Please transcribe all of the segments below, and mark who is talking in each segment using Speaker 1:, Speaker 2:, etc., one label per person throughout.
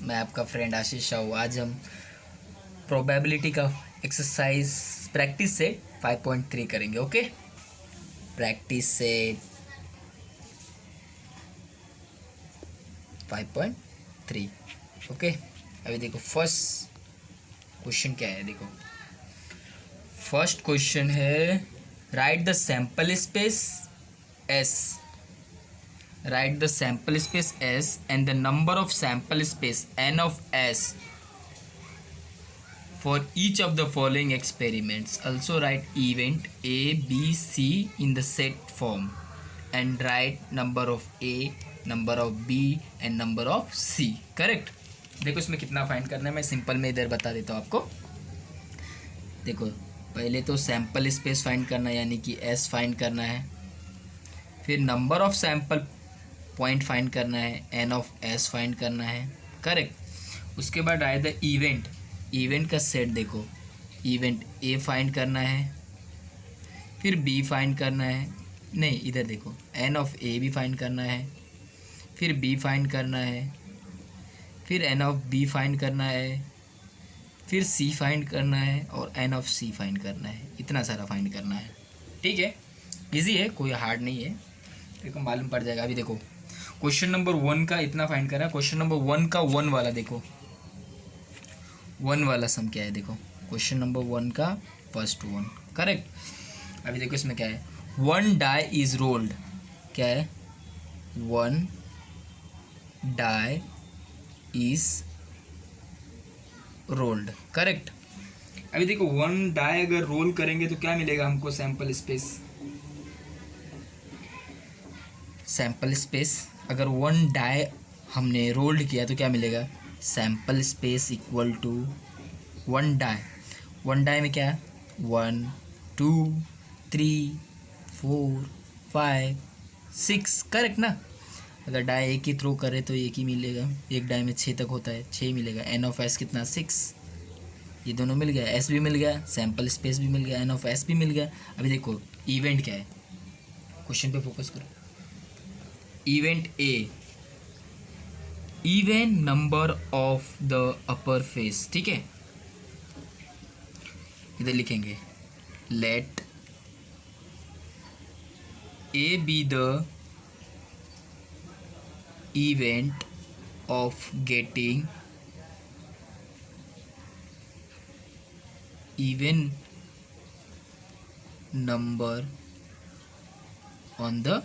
Speaker 1: मैं आपका फ्रेंड आशीष शाहू। आज हम प्रोबेबिलिटी का एक्सरसाइज प्रैक्टिस से 5.3 करेंगे। ओके, प्रैक्टिस से 5.3। ओके, अभी देखो फर्स्ट क्वेश्चन क्या है। देखो फर्स्ट क्वेश्चन है right the sample space S. Write the sample space S and the number of sample space n of S for each of the following experiments. Also write event A, B, C in the set form and write number of A, number of B and number of C. Correct? देखो इसमें कितना find करना है, मैं simple में इधर बता देता हूँ आपको। देखो पहले तो सैंपल स्पेस फाइंड करना है, यानी कि S फाइंड करना है। फिर number of sample point find करना है, एन ऑफ एस फाइंड करना है। करेक्ट। उसके बाद आए द इवेंट, इवेंट का सेट देखो, इवेंट ए फाइंड करना है, फिर बी फाइंड करना है, नहीं इधर देखो एन ऑफ ए भी फाइंड करना है, फिर बी फाइंड करना है, फिर एन ऑफ बी फाइंड करना है, फिर सी फाइंड करना है और एन ऑफ सी फाइंड करना है। इतना सारा फाइंड करना है। ठीक है, इजी है, कोई हार्ड नहीं है, देखो मालूम पड़ जाएगा। अभी देखो क्वेश्चन नंबर 1 का इतना फाइंड करा। क्वेश्चन नंबर 1 का 1 वाला देखो, 1 वाला सम क्या है। देखो क्वेश्चन नंबर 1 का फर्स्ट 1। करेक्ट। अभी देखो इसमें क्या है, 1 डाई इज रोल्ड। क्या है, 1 डाई इज रोल्ड। करेक्ट। अभी देखो 1 डाई अगर रोल करेंगे तो क्या मिलेगा हमको, सैंपल स्पेस। सैंपल स्पेस अगर 1 डाई हमने रोल्ड किया तो क्या मिलेगा, sample space equal to 1 die. 1 die में क्या है, 1 2 3 4 5 6। करेक्ट ना। अगर डाई एक ही थ्रो करे तो एक ही मिलेगा, एक डाई में 6 तक होता है, 6 मिलेगा। एन ऑफ एस कितना, 6। ये दोनों मिल गया, एस भी मिल गया, सैंपल स्पेस भी मिल गया, एन ऑफ एस भी मिल गया। अभी देखो इवेंट क्या है, क्वेश्चन पे फोकस करो। Event A, even number of the upper face. ठीक है, इधर लिखेंगे let A be the event of getting even number on the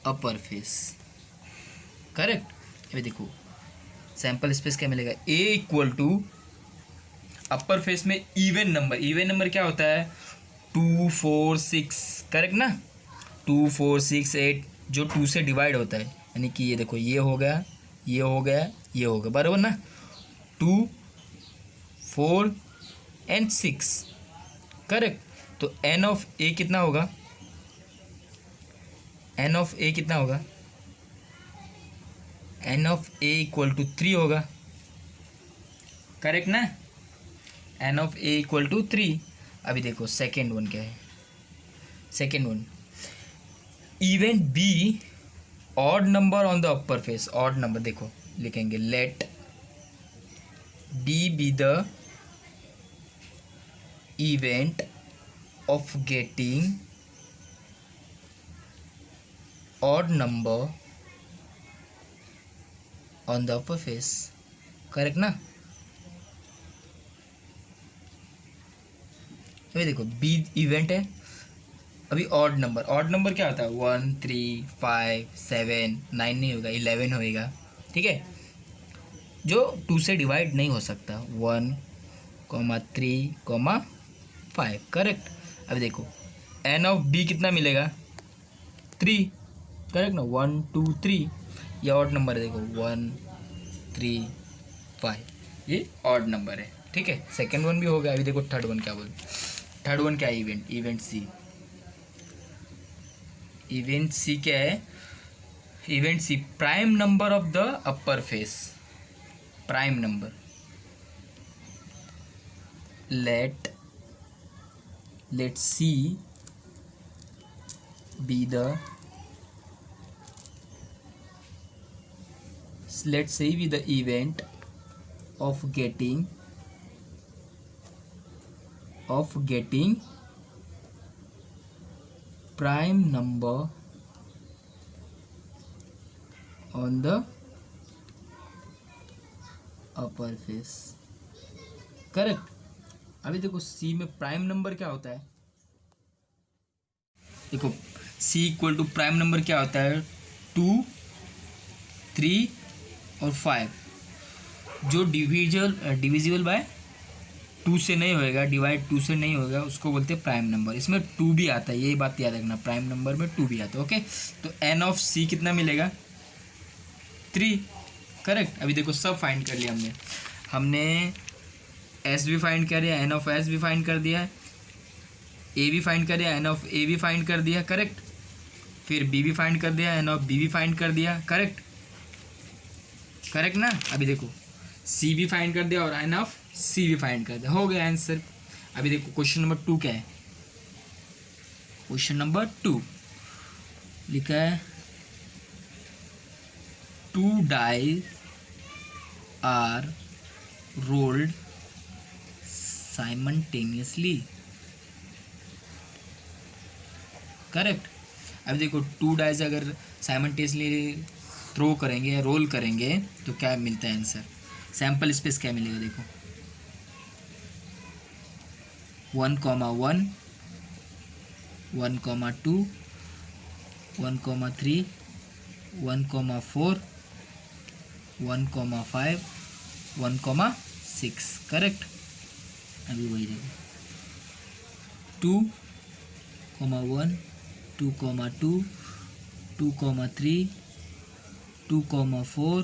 Speaker 1: upper face. Correct. अभी देखो सैंपल स्पेस क्या मिलेगा, A equal to upper face में इवन नंबर। इवन नंबर क्या होता है, 2 4 6। करेक्ट ना, 2 4 6 8 जो 2 से डिवाइड होता है, यानी कि ये देखो ये हो गया, ये हो गया, ये हो गया, बराबर ना। 2 4 एंड 6। करेक्ट। तो एन ऑफ ए कितना होगा, एन ऑफ ए कितना होगा, n of A equal to 3 होगा। करेक्ट ना, n of A equal to 3। अभी देखो सेकेंड वन क्या है, second one event B odd number on the upper face. Odd number देखो लिखेंगे let B the event of getting odd number on the upper face. Correct ना। अभी देखो B event है, अभी ऑड नंबर, ऑड नंबर क्या होता है, 1 3 5 7 9 नहीं होगा, 11 होएगा। ठीक है, जो 2 से डिवाइड नहीं हो सकता, 1 3 5। करेक्ट। अभी देखो एन ऑफ बी कितना मिलेगा, 3। करेक्ट ना, 1 2 3। ये ऑड नंबर है, देखो 1 3 5, ये ऑड नंबर है। ठीक है, सेकेंड वन भी हो गया। अभी देखो थर्ड वन क्या बोल, थर्ड वन क्या है, event, event C. Event C क्या है, event C prime number of the upper face. Prime number, let C be the let's say with the event of getting prime number on the upper face. Correct. अभी देखो सी में prime number क्या होता है. देखो सी equal to prime number क्या होता है, 2, 3 और 5. जो डिविजिबल बाय 2 से नहीं होएगा, डिवाइड 2 से नहीं होएगा, उसको बोलते हैं प्राइम नंबर. इसमें 2 भी आता है, यही बात याद रखना, प्राइम नंबर में 2 भी आता है. ओके, तो एन ऑफ सी कितना मिलेगा, 3. करेक्ट. अभी देखो सब फाइंड कर लिया हमने एस भी फाइंड कर दिया, एन ऑफ एस भी फाइंड कर दिया है, ए भी फाइंड कर दिया, एन ऑफ ए भी फाइंड कर दिया. करेक्ट. फिर बी भी फाइंड कर दिया, एन ऑफ बी भी फाइंड कर दिया. करेक्ट. करेक्ट ना. अभी देखो सी भी फाइंड कर दिया और एन ऑफ सी भी फाइंड कर दिया, हो गया आंसर. अभी देखो क्वेश्चन नंबर 2 क्या है. क्वेश्चन नंबर 2 लिखा है 2 die are rolled simultaneously. Correct. अब देखो 2 डाइज अगर साइमल्टेनियसली थ्रो करेंगे, रोल करेंगे, तो क्या मिलता है आंसर. सैंपल स्पेस क्या मिलेगा, देखो 1,1, 1,2, 1,3, 1,4, 1,5, 1,6. करेक्ट. अभी वही देखो 2,1, 2,2, 2,3, 2,4,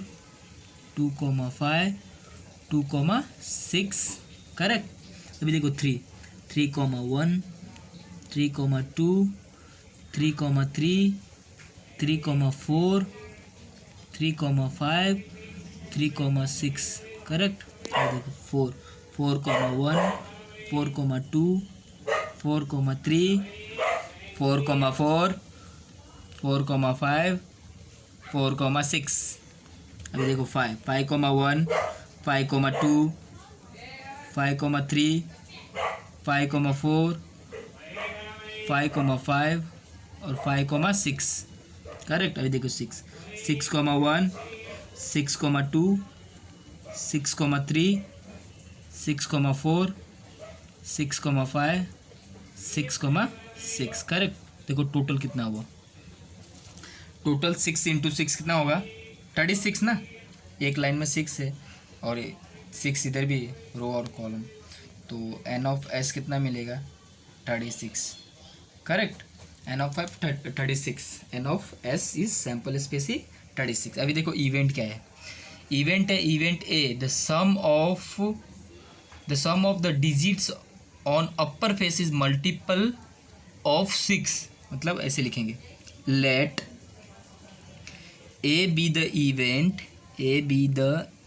Speaker 1: 2,5, 2,6. करेक्ट. अभी देखो 3,1, 3,2, 3,3, 3,4, 3,5, 3,6. करेक्ट. अभी देखो 4,1, 4,2, 4,3, 4,4, 4,5, 4,6. अभी देखो 5,1, 5,2, 5,3, 5,4, 5,5 और 5,6. करेक्ट. अभी देखो 6,1, 6,2, 6,3, 6,4, 6,5, 6,6. करेक्ट. देखो टोटल कितना हुआ, टोटल 6 × 6 कितना होगा, 36 ना. एक लाइन में 6 है और 6 इधर भी रो और कॉलम, तो एन ऑफ एस कितना मिलेगा, 36. Correct. N of 36, n of S is sample space ही 36. अभी देखो इवेंट क्या है. इवेंट है, event A the sum of the digits on upper face is multiple of 6. मतलब ऐसे लिखेंगे, let A be the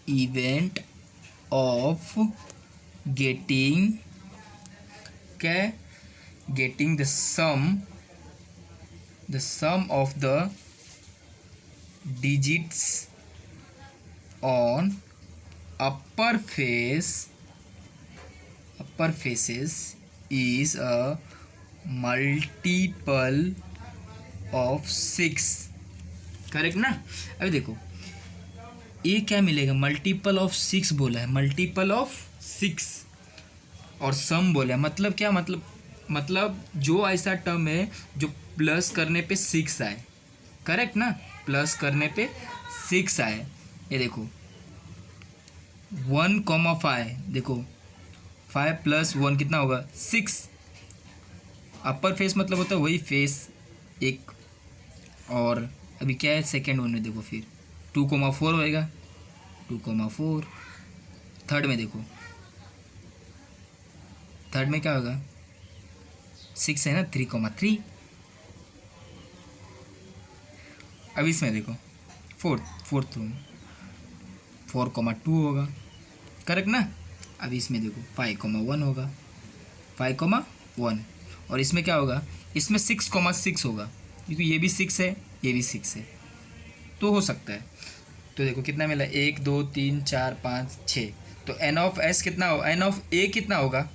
Speaker 1: event of getting the sum of the digits on upper faces is a multiple of 6. Correct ना. अभी देखो ये क्या मिलेगा, multiple of 6 बोला है, मल्टीपल ऑफ 6 और सम बोला है. मतलब क्या, मतलब जो ऐसा टर्म है जो प्लस करने पे 6 आए. करेक्ट ना. प्लस करने पे 6 आए. ये देखो 1,5. देखो 5 + 1 कितना होगा, 6. अपर फेस मतलब होता है वही फेस एक. और अभी क्या है सेकेंड वन में देखो फिर 2,4 होएगा, 2,4. थर्ड में देखो, थर्ड में क्या होगा, 6 है ना, 3,3. अब इसमें देखो फोर्थ में 4,2 होगा. करेक्ट ना. अब इसमें देखो 5,1 होगा, 5,1. और इसमें क्या होगा, इसमें 6,6 होगा, क्योंकि ये भी 6 है, ये भी 6 है, तो हो सकता है. तो देखो कितना मिला, 1 2 3 4 5 6। तो एन ऑफ एस कितना हो, एन ऑफ ए कितना होगा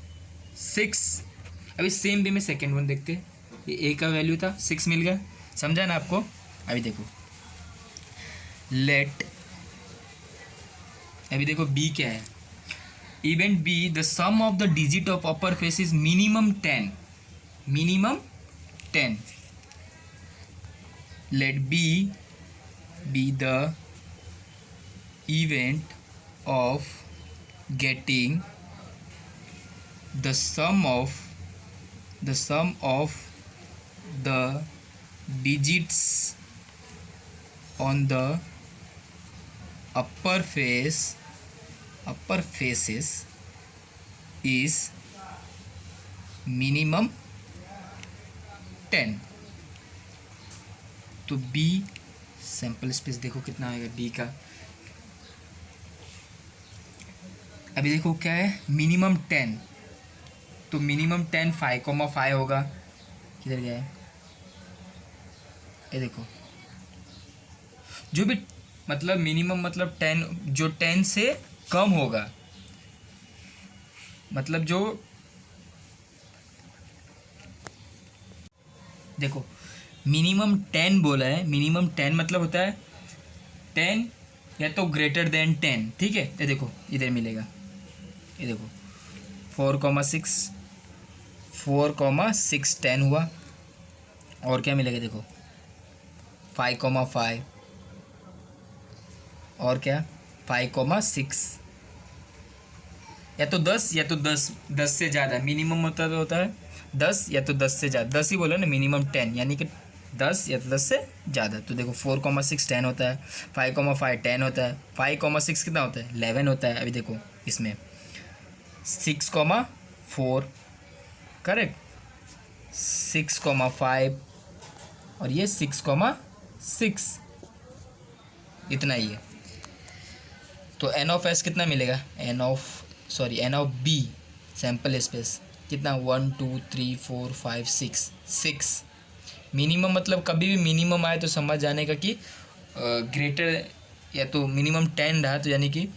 Speaker 1: 6। अभी सेम वे में सेकेंड वन देखते हैं, ये ए का वैल्यू था 6 मिल गया, समझा ना आपको। अभी देखो लेट, अभी देखो बी क्या है, event B the sum of the digit of upper face is minimum 10, minimum 10। Let B be the event of getting the sum of the digits on the upper faces is minimum 10। तो B sample space देखो कितना आएगा D का। अभी देखो क्या है, minimum 10, तो मिनिमम 10 5,5 होगा, किधर गया है, ये देखो जो भी मतलब मिनिमम मतलब 10, जो 10 से कम होगा, मतलब जो देखो मिनिमम 10 बोला है, मिनिमम 10 मतलब होता है 10 या तो ग्रेटर देन 10, ठीक है। ये देखो इधर मिलेगा, ये देखो 4,6 10 हुआ, और क्या मिलेगा देखो 5,5 और क्या 5,6, या तो 10 या तो 10 से ज़्यादा, मिनिमम मतलब होता है 10 या तो 10 से ज़्यादा, 10 ही बोलो ना, मिनिमम 10 यानी कि 10 या तो 10 से ज़्यादा। तो देखो 4,6 10 होता है, 5,5 10 होता है, 5,6 कितना होता है 11 होता है। अभी देखो इसमें 6,4 करेक्ट, 6,5 और ये 6,6, इतना ही है। तो एन ऑफ एस कितना मिलेगा, n of B sample space कितना 1 2 3 4 5 6 मिनिमम, मतलब कभी भी मिनिमम आए तो समझ जाने का कि ग्रेटर या तो मिनिमम 10 रहा तो यानी कि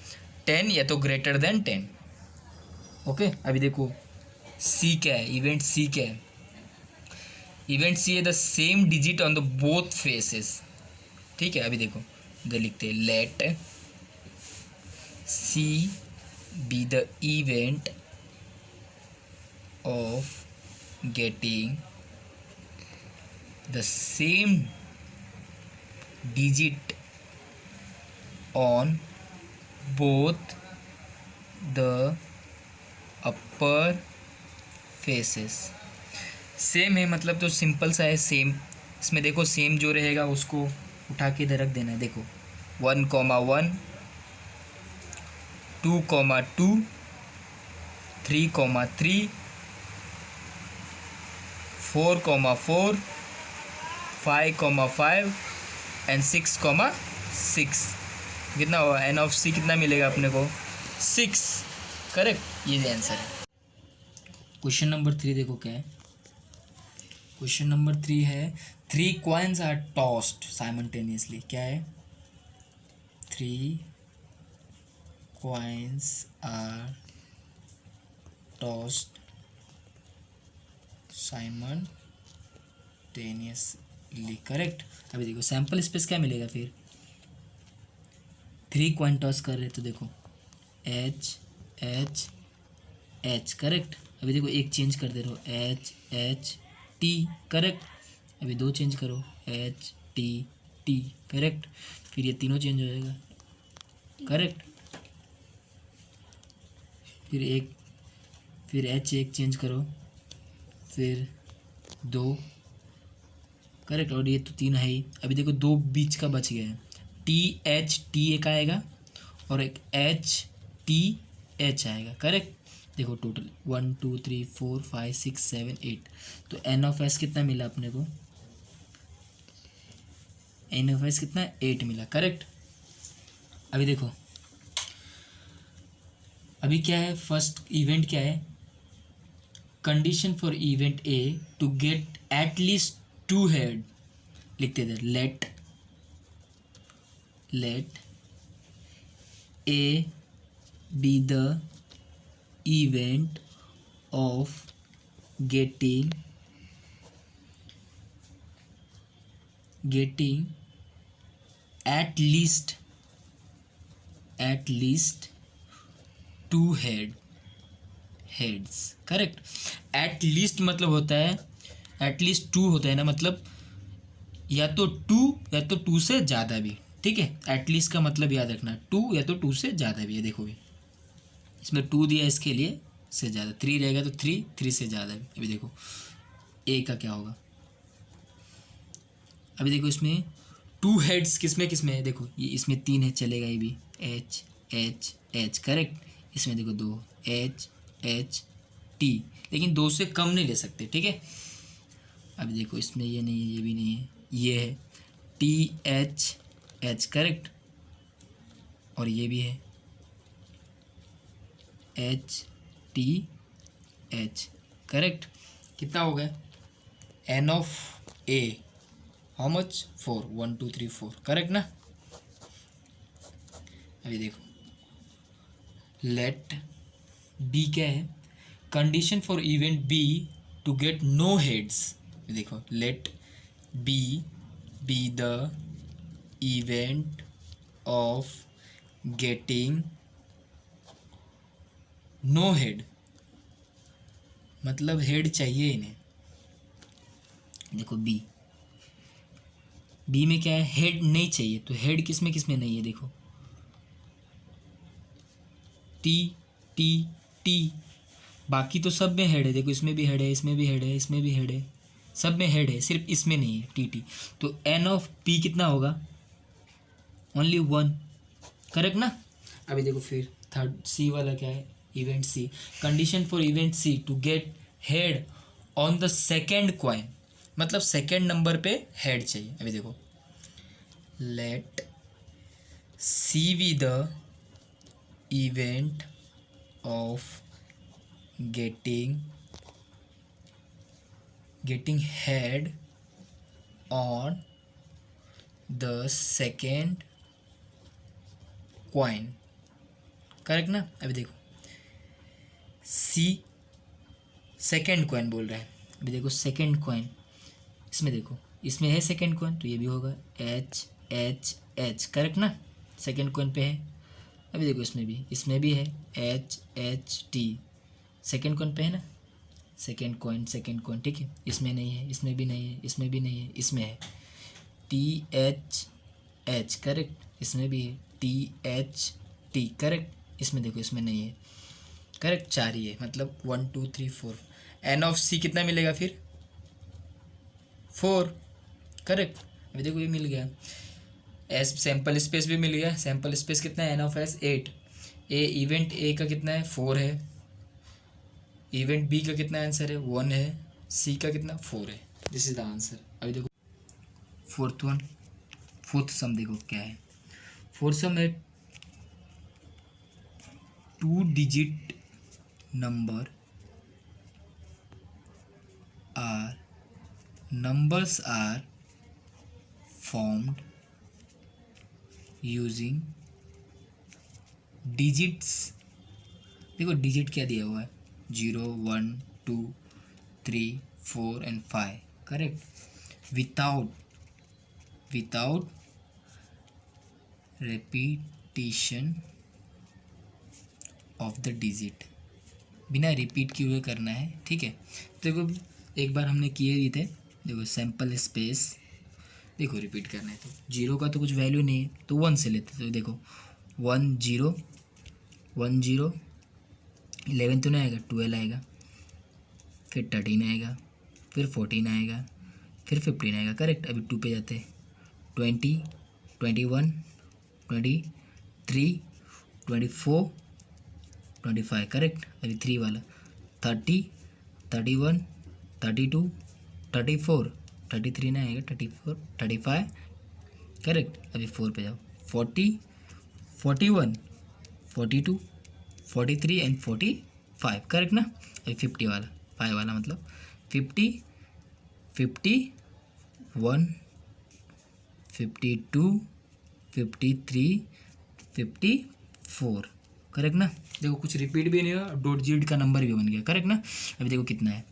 Speaker 1: 10 या तो ग्रेटर देन 10। ओके अभी देखो सी क्या है, इवेंट सी क्या है, इवेंट सी है the same digit on the both faces, ठीक है। अभी देखो इधर लिखते हैं let C be the event of getting the same digit on both the upper faces। सेम है मतलब तो सिंपल सा है, सेम। इसमें देखो सेम जो रहेगा उसको उठा के इधर रख देना है। देखो 1,1 2,2 3,3 4,4 5,5 एंड 6,6 कितना हुआ, एन ऑफ सी कितना मिलेगा अपने को 6, करेक्ट। ये आंसर है। क्वेश्चन नंबर 3 देखो क्या है, क्वेश्चन नंबर 3 है 3 कॉइन्स आर टॉस्ड साइमल्टेनियसली। क्या है, 3 coins are tossed simultaneously, correct. अभी देखो सैम्पल स्पेस क्या मिलेगा फिर, 3 कॉइन टॉस कर रहे तो देखो एच एच एच, करेक्ट। अभी देखो एक चेंज कर दे रहे हो एच एच टी, करेक्ट। अभी 2 चेंज करो एच टी टी, करेक्ट। फिर ये तीनों चेंज हो जाएगा, करेक्ट। फिर एच एक चेंज करो, फिर 2, करेक्ट। और ये तो 3 है ही। अभी देखो 2 बीच का बच गया है, टी एच टी एक आएगा और एक एच टी एच आएगा, करेक्ट। देखो टोटल 1 2 3 4 5 6 7 8, तो एन ऑफ एस कितना मिला अपने को, एन ऑफ एस कितना 8 मिला, करेक्ट। अभी देखो अभी क्या है, फर्स्ट इवेंट क्या है, condition for event A to get at least 2 head, लिखते इधर let A be the event of getting at least two heads. Correct. At least मतलब होता है, एट लीस्ट टू होता है ना, मतलब या तो टू से ज़्यादा भी. ठीक है, एटलीस्ट का मतलब याद रखना, टू या तो टू से ज़्यादा भी है. देखो भी इसमें टू दिया, इसके लिए से ज़्यादा. थ्री रहेगा तो थ्री से ज़्यादा भी. अभी देखो ए का क्या होगा. अभी देखो इसमें टू हेड्स किसमें है. देखो ये इसमें तीन है, चलेगा ये भी. H H H. करेक्ट. इसमें देखो दो, एच एच टी. लेकिन दो से कम नहीं ले सकते. ठीक है. अभी देखो इसमें ये नहीं है, ये भी नहीं है, ये है टी एच एच. करेक्ट. और ये भी है एच टी एच. करेक्ट. कितना हो गया. N of A how much 4. 1 2 3 4. Correct ना. अभी देखो लेट बी क्या है. Condition for event B to get no heads. देखो let B be the event of getting no head. मतलब हेड चाहिए इन्हें. देखो बी में क्या है, हेड नहीं चाहिए. तो हेड किसमें नहीं है. देखो टी टी टी. बाकी तो सब में हेड है. देखो इसमें भी हेड है, इसमें भी हेड है, इसमें भी हेड है, सब में हेड है, सिर्फ इसमें नहीं है टी टी. तो एन ऑफ पी कितना होगा. Only one. करेक्ट ना. अभी देखो फिर थर्ड सी वाला क्या है. Event C. Condition for event C to get head on the second coin. मतलब सेकेंड नंबर पे हेड चाहिए. अभी देखो let C be the event of getting head on the second coin. Correct ना. अभी देखो सी सेकेंड कॉइन बोल रहा है. अभी देखो सेकेंड कॉइन, इसमें देखो इसमें है सेकेंड कॉइन, तो ये भी होगा एच एच एच. करेक्ट ना. सेकेंड कॉइन पे है. अभी देखो इसमें भी है H H T. Second coin पे है ना. Second coin. ठीक है. इसमें नहीं है, इसमें भी नहीं है, इसमें भी नहीं है, इसमें है टी एच एच. करेक्ट. इसमें भी है टी एच टी. करेक्ट. इसमें देखो इसमें नहीं है. करेक्ट. चार ही है, मतलब 1 2 3 4. एन ऑफ सी कितना मिलेगा फिर 4. करेक्ट. अभी देखो ये मिल गया. एस सैम्पल स्पेस भी मिल गया. सैम्पल स्पेस कितना है. N of S 8. A event A का कितना है 4 है. इवेंट बी का कितना आंसर है 1 है. सी का कितना 4 है. This is the answer. अभी देखो फोर्थ सम देखो क्या है. फोर्थ सम है 2 digit number numbers are formed using digits. देखो डिजिट क्या दिया हुआ है 0 1 2 3 4 and 5. Correct. Without repetition of the digit. बिना रिपीट किए हुए करना है. ठीक है. देखो एक बार हमने किए भी थे. देखो सैम्पल स्पेस. देखो रिपीट करना है तो 0 का तो कुछ वैल्यू नहीं है तो 1 से लेते. तो देखो 1 0 1 0. 11 तो नहीं आएगा, 12 आएगा, फिर 13 आएगा, फिर 14 आएगा, फिर 15 आएगा. करेक्ट. अभी 2 पे जाते हैं. 20 21 23 24 25. करेक्ट. अभी 3 वाला 30 31 32 34 33 नहीं आएगा, 34 35. करेक्ट. अभी 4 पे जाओ. 40 41 42 43 एंड 45. करेक्ट ना. अभी 50 वाला 5 वाला मतलब 50 51 52 53 55. 4, करेक्ट ना। देखो कुछ रिपीट भी नहीं हुआ, डॉट जीड का नंबर भी बन गया, करेक्ट ना। अभी देखो कितना है,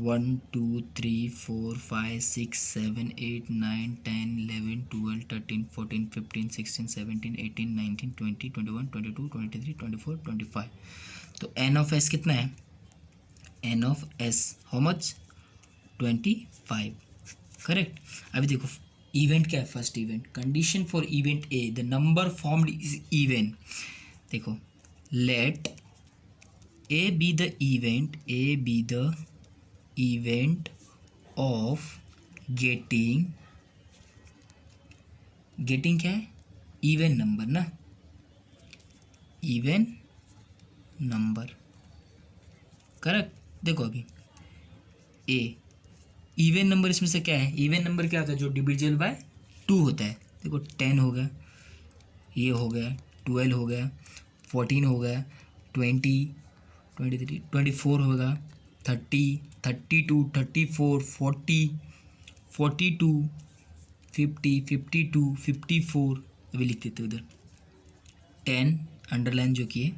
Speaker 1: 1 2 3 4 5 6 7 8 9 10 11 12 13 14 15 16 17 18 19 20 21 22 23 24 25। तो एन ऑफ एस कितना है, n of S how much, 25, correct. अभी देखो इवेंट क्या है, first event, condition for event A, the number formed is even. देखो let A be the event, A be the event of getting, getting क्या है, even number ना, even number, correct. देखो अभी ए इवन नंबर, इसमें से क्या है, इवन नंबर क्या होता है, जो डिविजिबल बाय 2 होता है। देखो 10 हो गया, ये हो गया, 12 हो गया, 14 हो गया, 20 23 24 होगा, 30 32 34 40 42 50 52 54। अभी लिख देते उधर 10 अंडरलाइन जो कि है,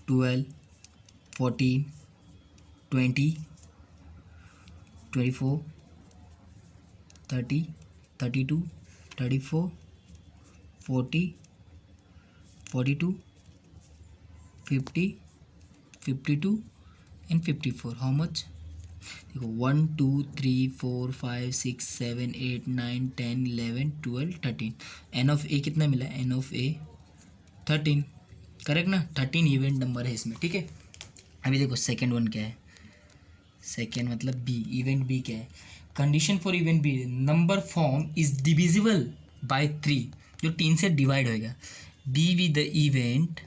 Speaker 1: 12 14 20 24 30 32 34 40 42 50 52 एंड 54। हाउ मच, देखो 1 2 3 4 5 6 7 8 9 10 11 12 13। एन ऑफ ए कितना मिला, एन ऑफ ए 13, करेक्ट ना। 13 इवेंट नंबर है इसमें, ठीक है। अभी देखो सेकेंड वन क्या है, सेकेंड मतलब बी, इवेंट बी क्या है, condition for event B, number form is divisible by 3, जो 3 से डिवाइड होएगा, B with the event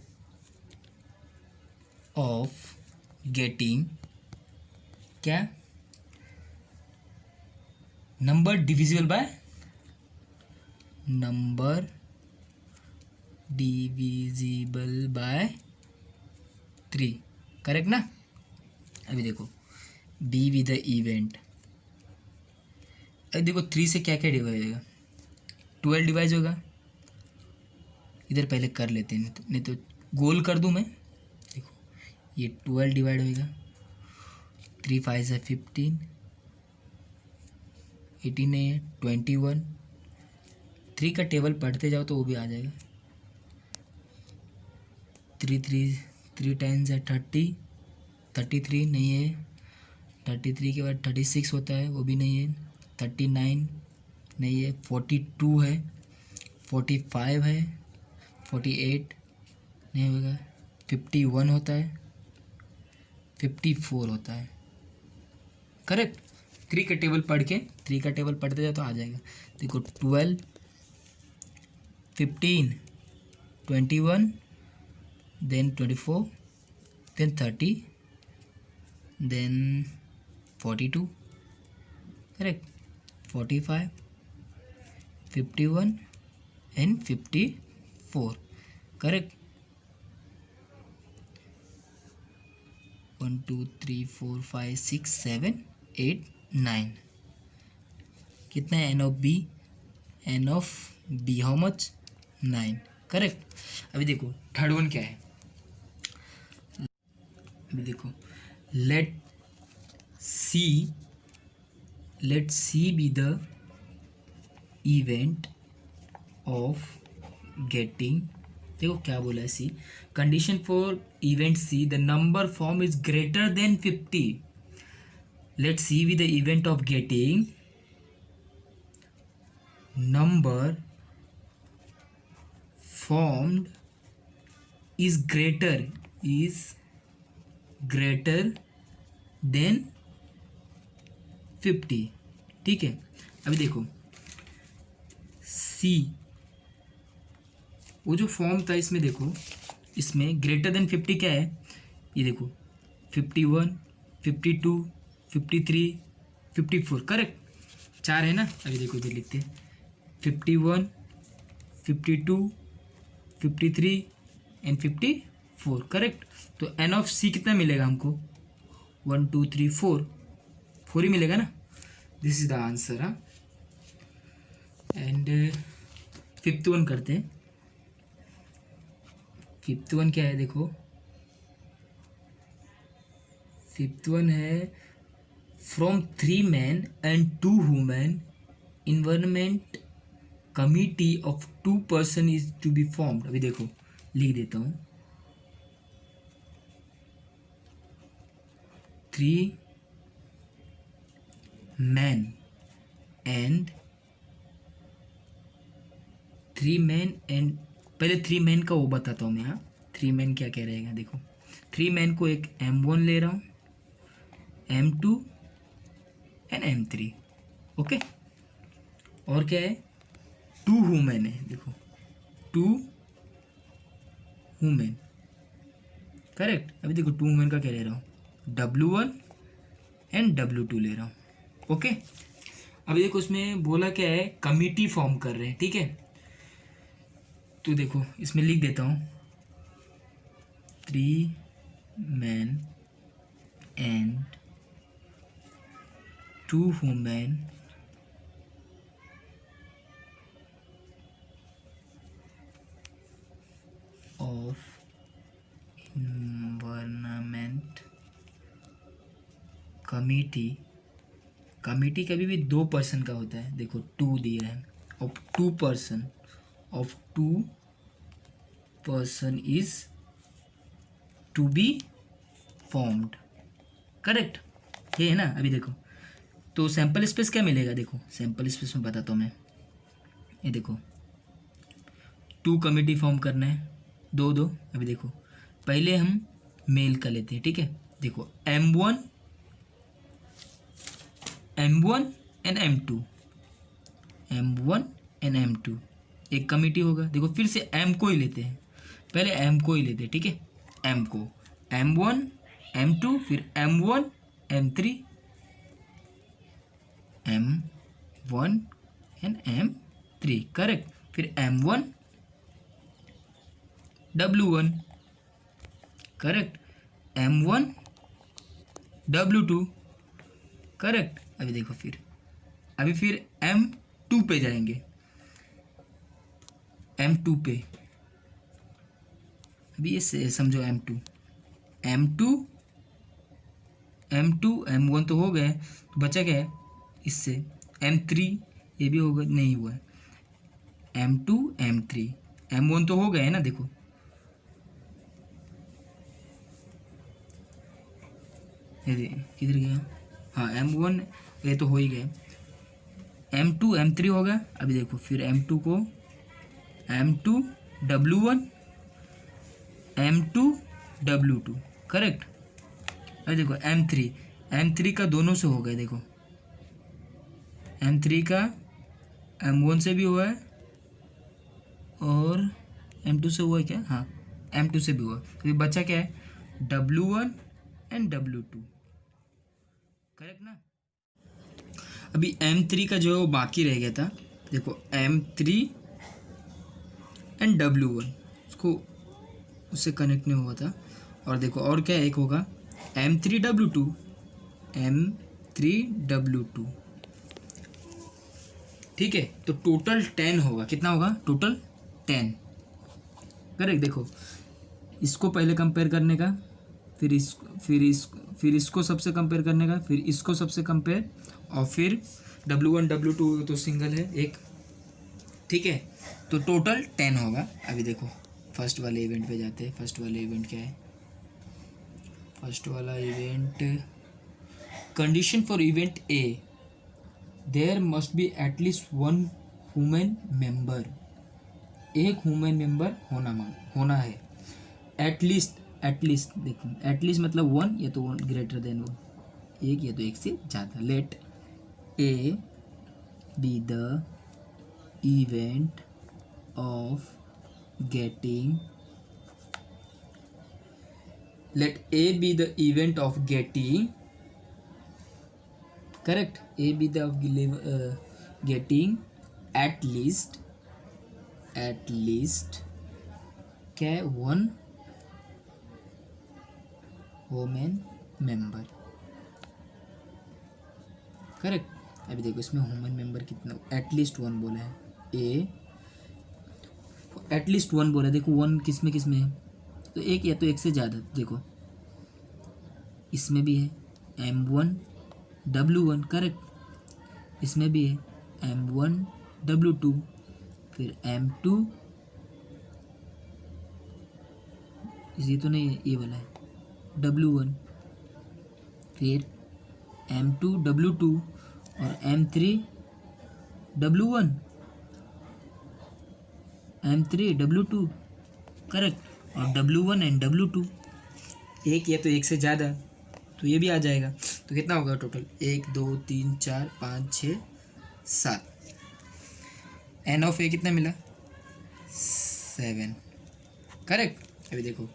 Speaker 1: of getting क्या, number divisible by, number divisible by 3, correct ना। अभी देखो बी विद द इवेंट, अभी देखो 3 से क्या क्या डिवाइड होगा, 12 डिवाइड होगा, इधर पहले कर लेते हैं, नहीं तो गोल कर दूं मैं। देखो ये 12 डिवाइड होगा, 3 5 से 15, 18 है 21, 3 का टेबल पढ़ते जाओ तो वो भी आ जाएगा, 3 टाइम्स है 30, 33 नहीं है, 33 के बाद 36 होता है, वो भी नहीं है, 39 नहीं है, 42 है, 45 है, 48 नहीं होगा, 51 होता है, 54 होता है, करेक्ट। 3 का टेबल पढ़ के, 3 का टेबल पढ़ते जाओ तो आ जाएगा। देखो 12 15 21 then 24 then 30 then 42, correct, 45 51 and 54, correct. 1 2 3 4 5 6 7 8 9, कितना है, n of B, n of B how much, 9, correct. अभी देखो थर्ड वन क्या है, अभी देखो let C be the event of getting, देखो क्या बोला है C, condition for event C, the number form is greater than 50, let C be the event of getting number formed is greater than 50, ठीक है। अभी देखो सी, वो जो फॉर्म था इसमें, देखो इसमें ग्रेटर देन 50 क्या है, ये देखो 51 52 53 54, करेक्ट, 4 है ना। अभी देखो इधर लिखते हैं 51 52 53 एंड 54, करेक्ट। तो एन ऑफ सी कितना मिलेगा हमको, 1 2 3 4 ही मिलेगा ना, दिस इज द आंसर। हाँ, एंड फिफ्थ वन करते हैं, फिफ्थ वन क्या है देखो, फिफ्थ वन है from 3 men and 2 women environment committee of 2 person is to be formed. अभी देखो लिख देता हूँ, 3 men and 3 men एंड पहले 3 men का वो बताता हूँ मैं। हाँ 3 men क्या कह रहेगा देखो, 3 men को एक M1 ले रहा हूँ, M2 एंड M3। ओके, और क्या है 2 women है देखो, 2 women करेक्ट। अभी देखो 2 women का क्या ले रहा हूँ, W1 एंड W2 ले रहा हूँ। ओके, अभी देखो उसमें बोला क्या है, कमिटी फॉर्म कर रहे हैं, ठीक है। तो देखो इसमें लिख देता हूँ 3 men and 2 women of environment committee. Committee कभी भी 2 person का होता है, देखो 2 दिया है, of 2 person of 2 person is to be formed, correct, ये है ना। अभी देखो तो सैंपल स्पेस क्या मिलेगा, देखो सैंपल स्पेस में बताता हूँ मैं। ये देखो 2 कमिटी फॉर्म करना है, 2 अभी देखो पहले हम मेल का लेते हैं, ठीक है। देखो M1 एंड M2 एक कमिटी होगा। देखो फिर से M को ही लेते हैं, पहले M को ही लेते हैं, ठीक है। M को M1 M2 फिर M1 M3 M1 and M3 correct, फिर M1 W1 correct, M1 W2 correct. अभी देखो फिर M2 पे जाएंगे, M2 पे अभी ये समझो M2 M1 तो हो गए, तो बचा क्या है इससे M3, ये भी होगा नहीं हुआ है, M2 M3 M1 तो हो गए है ना। देखो ये किधर गया, हाँ M1 ये तो हो ही गए, M2 M3 हो गया। अभी देखो फिर M2 को M2 W1 M2 W2 correct. अभी देखो M3 का दोनों से हो गया, देखो M3 का M1 से भी हुआ है और M2 से हुआ है क्या, हाँ M2 से भी हुआ, तो बचा क्या है W1 एंड W2 करेक्ट ना। अभी M3 का जो है वो बाकी रह गया था, देखो M3 एंड W1 उसको उससे कनेक्ट नहीं हुआ था, और देखो और क्या एक होगा M3W2 ठीक है। तो टोटल 10 होगा, कितना होगा टोटल 10 करेक्ट। देखो इसको पहले कंपेयर करने का, फिर इसको सबसे कंपेयर करने का, फिर इसको सबसे कंपेयर, और फिर W1 W2 तो सिंगल है एक, ठीक है। तो टोटल 10 होगा। अभी देखो फर्स्ट वाले इवेंट पे जाते हैं। फर्स्ट वाला इवेंट क्या है, फर्स्ट वाला event condition for event A, there must be at least 1 human member, एक ह्यूमन मेंबर होना है। एटलीस्ट देखो एटलीस्ट मतलब 1 या तो 1 ग्रेटर देन 1, एक या तो एक से ज़्यादा। Let A be the event of getting, let A be the event of getting, correct, A be the getting at least क्या है 1 woman member, करेक्ट। अभी देखो इसमें ह्यूमन मेंबर कितना, एटलीस्ट 1 बोला है, ए एटलीस्ट 1 बोला है। देखो 1 किस में है,
Speaker 2: तो एक या तो एक से ज़्यादा, देखो इसमें भी है M1 W1 करेक्ट, इसमें भी है M1 W2, फिर M2, ये तो नहीं है, ये वाला है W1, फिर M2 W2 और M3 W1 M3 W2 correct, और W1 एंड W2 एक या तो एक से ज़्यादा, तो ये भी आ जाएगा। तो कितना होगा टोटल, 1 2 3 4 5 6 7, एन ऑफ ए कितना मिला 7 करेक्ट। अभी देखो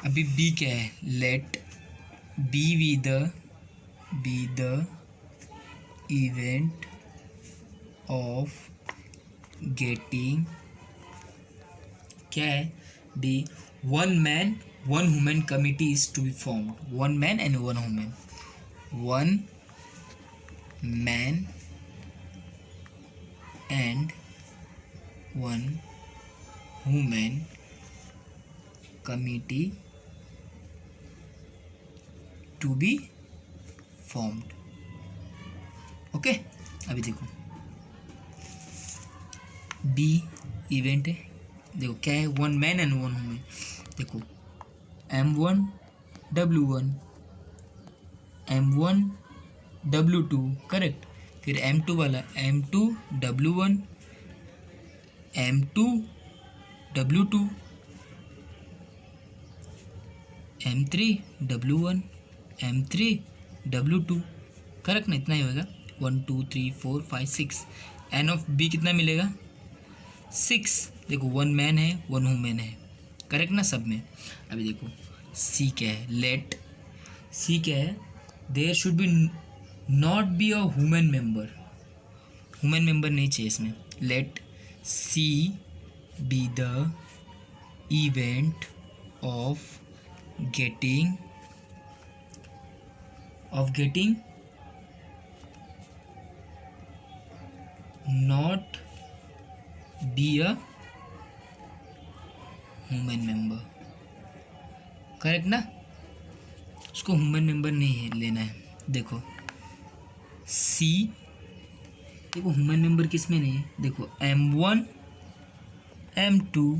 Speaker 2: अभी बी क्या है, let B the event of getting क्या है B, one man one women committee is to be formed, one man and one women, one man and one women committee to be formed. Okay, अभी देखो B event है, देखो क्या है, one man and one women, देखो M1 W1 M1 W2 correct, फिर M2 वाला M2 W1 M2 W2 M3 W1 M3 W2 correct ना, इतना ही होगा 1 2 3 4 5 6, एन ऑफ बी कितना मिलेगा 6, देखो वन मैन है वन वुमेन है करेक्ट ना सब में। अभी देखो सी क्या है, लेट सी क्या है, there should be not be a human member, human member नहीं चाहिए इसमें, let C be the event of getting not be a human member correct ना, उसको ह्यूमन मेंबर नहीं है लेना है। देखो सी, देखो ह्यूमन मेंबर किस में नहीं है, देखो M1 M2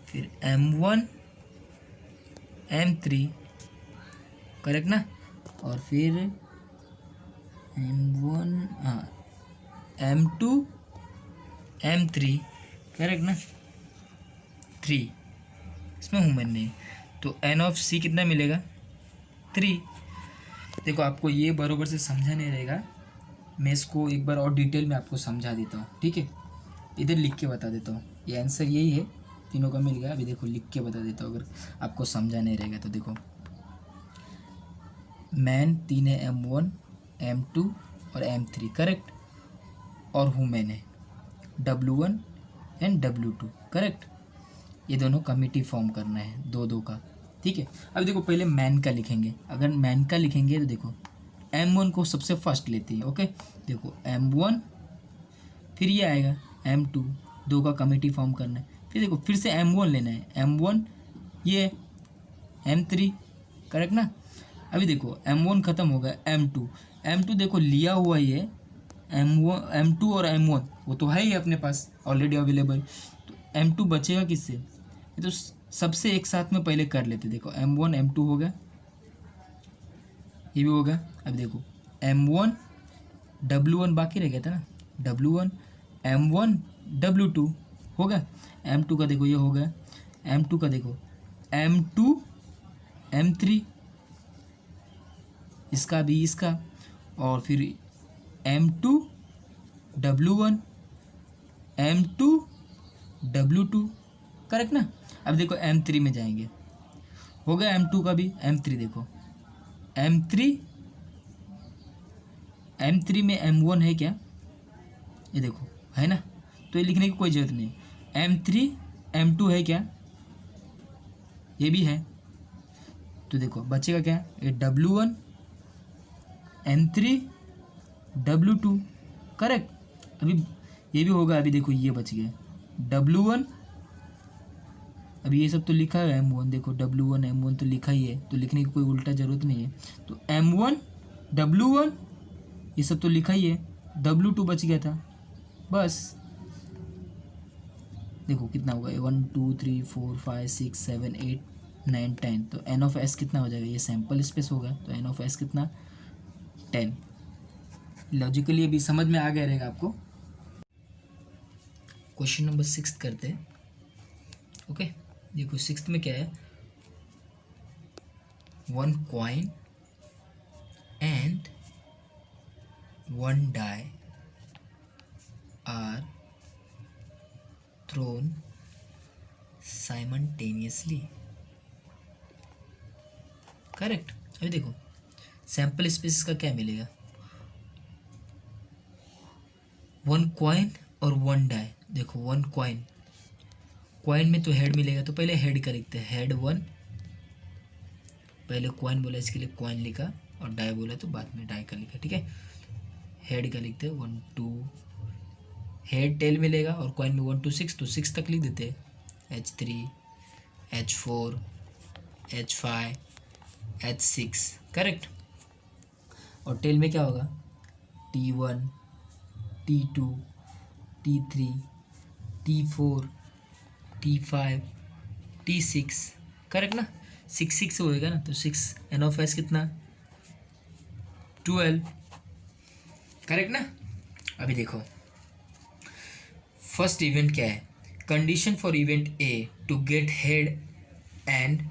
Speaker 2: फिर M1 M3 करेक्ट ना, और फिर M1 हाँ M2 M3 करेक्ट ना, 3 इसमें ह्यूमन नहीं, तो एन ऑफ सी कितना मिलेगा 3। देखो आपको ये बराबर से समझा नहीं रहेगा, मैं इसको एक बार और डिटेल में आपको समझा देता हूँ, ठीक है, इधर लिख के बता देता हूँ, ये आंसर यही है, तीनों का मिल गया। अभी देखो लिख के बता देता हूँ अगर आपको समझा नहीं रहेगा तो, देखो मैन 3 है M1 M2 और M3 करेक्ट, और वुमेन है W1 एंड W2 करेक्ट, ये दोनों कमिटी फॉर्म करना है दो दो का, ठीक है। अब देखो पहले मैन का लिखेंगे, अगर मैन का लिखेंगे तो देखो M1 को सबसे फर्स्ट लेते हैं, ओके, देखो M1 फिर ये आएगा M2, दो का कमिटी फॉर्म करना है, फिर देखो फिर से M1 लेना है, M1 ये M3 करेक्ट ना। अभी देखो M1 ख़त्म हो गया, M2 देखो लिया हुआ ये M2 और M1 वो तो है ही अपने पास ऑलरेडी अवेलेबल, तो M2 बचेगा किससे, ये तो सबसे एक साथ में पहले कर लेते, देखो M1 M2 हो गया, ये भी हो गया। अब देखो M1 W1 बाकी रह गया था ना, W1 M1 W2 हो गया, M2 का देखो ये हो गया, M2 का देखो M2 M3 इसका भी इसका, और फिर M2 W1 M2 W2 correct ना। अब देखो M3 में जाएंगे, हो गया M2 का भी, M3 देखो M3 में M1 है क्या, ये देखो है ना, तो ये लिखने की कोई ज़रूरत नहीं, M3 M2 है क्या, ये भी है, तो देखो बचेगा क्या, ये W1 M3 W2 करेक्ट। अभी ये भी होगा, अभी देखो ये बच गया W1 अभी ये सब तो लिखा है M1, देखो W1 M1 तो लिखा ही है, तो लिखने की कोई उल्टा ज़रूरत नहीं है। तो M1 W1 ये सब तो लिखा ही है, W2 बच गया था बस। देखो कितना होगा 1 2 3 4 5 6 7 8 9 10, तो एन ऑफ एस कितना हो जाएगा, ये सैम्पल स्पेस होगा तो एन ऑफ एस कितना 10। लॉजिकली अभी समझ में आ गया रहेगा आपको। क्वेश्चन नंबर 6 करते हैं। ओके देखो 6 में क्या है, 1 coin and 1 die are thrown simultaneously, correct. अभी देखो सैंपल स्पेस का क्या मिलेगा, 1 कॉइन और 1 die। देखो 1 कॉइन में तो हेड मिलेगा, तो पहले हेड का लिखते हैं, हेड 1, पहले कॉइन बोला इसके लिए कॉइन लिखा, और डाई बोला तो बाद में डाई का लिखा, ठीक है। हेड का लिखते हैं 1 2, हेड टेल मिलेगा, और कॉइन में 1 2 6, तो 6 तक लिख देते हैं, H3 H4 H5 H6, correct. और टेल में क्या होगा, T1 T2 T3 T4 T5 T6, correct ना। 6 6 होएगा ना, तो 6 एन ऑफ एस कितना 12, करेक्ट ना। अभी देखो फर्स्ट इवेंट क्या है, condition for event A to get head and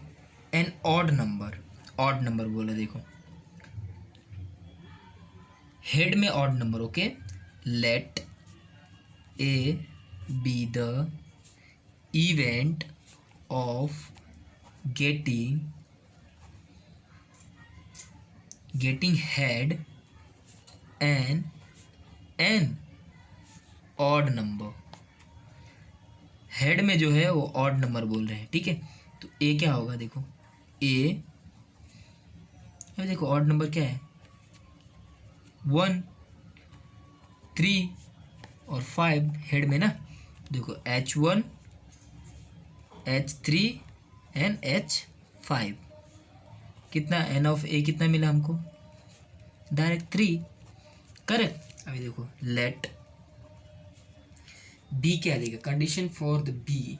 Speaker 2: an odd number बोला। देखो हेड में odd number, okay. Let A be the event of getting head and an odd number। Head में जो है वो ऑड नंबर बोल रहे हैं, ठीक है। तो ए क्या होगा, देखो ए, अभी देखो ऑड नंबर क्या है, 1 3 और 5 हेड में ना। देखो H1 H3 एंड H5, कितना एन ऑफ ए कितना मिला हमको, डायरेक्ट 3, करेक्ट। अभी देखो लेट बी क्या देगा, condition for the B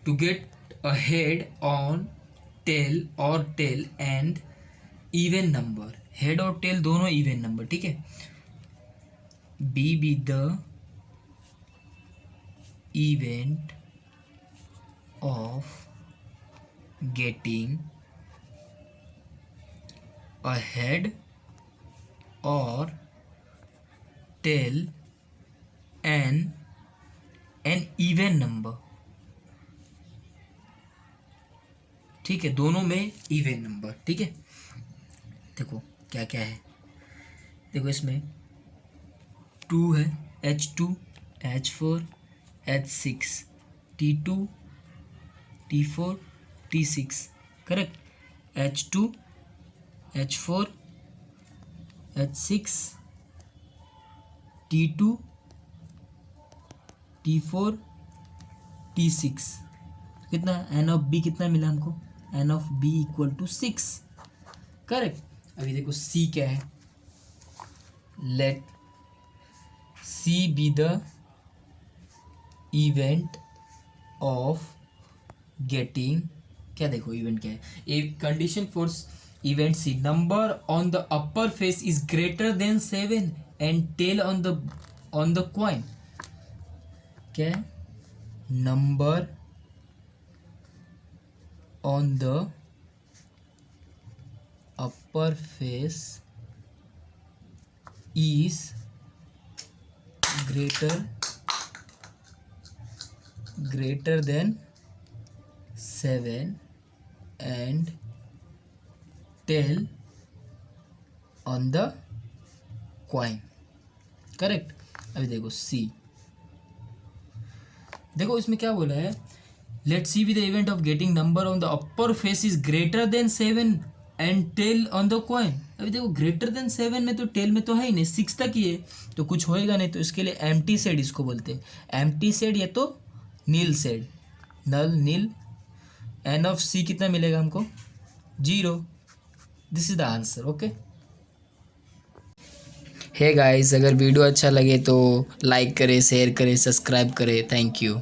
Speaker 2: to get a head on tail और tail and even number, head और टेल दोनों इवन नंबर, ठीक है। B the event of getting a head or tail and an even number, ठीक है, दोनों में even number, ठीक है। देखो क्या क्या है, देखो इसमें 2 है, H2 H4 H6 T2 T4 T6, correct. H2 H4 H6 T2 T4 T6, कितना एन ऑफ बी कितना मिला हमको, n of B equal to 6, correct. अभी देखो सी क्या है, let C be the event of getting, क्या देखो इवेंट क्या है, a condition for event C, number on the upper face is greater than 7 and tail on the coin, क्या है, number on the upper face is greater than 7 and tail on the coin, correct. अभी देखो C, देखो इसमें क्या बोला है, let C be the event of getting number on the upper face is greater than 7 and tail on the coin. अभी देखो greater than 7 में तो टेल में तो है ही नहीं, 6 तक ही है, तो कुछ होएगा नहीं, तो इसके लिए एम्प्टी सेड इसको बोलते हैं, एम्प्टी सेड या तो nil set, null nil n of C कितना मिलेगा हमको 0. This is the answer. Okay.
Speaker 1: Hey guys, अगर वीडियो अच्छा लगे तो लाइक करें, शेयर करें, सब्सक्राइब करें. Thank you.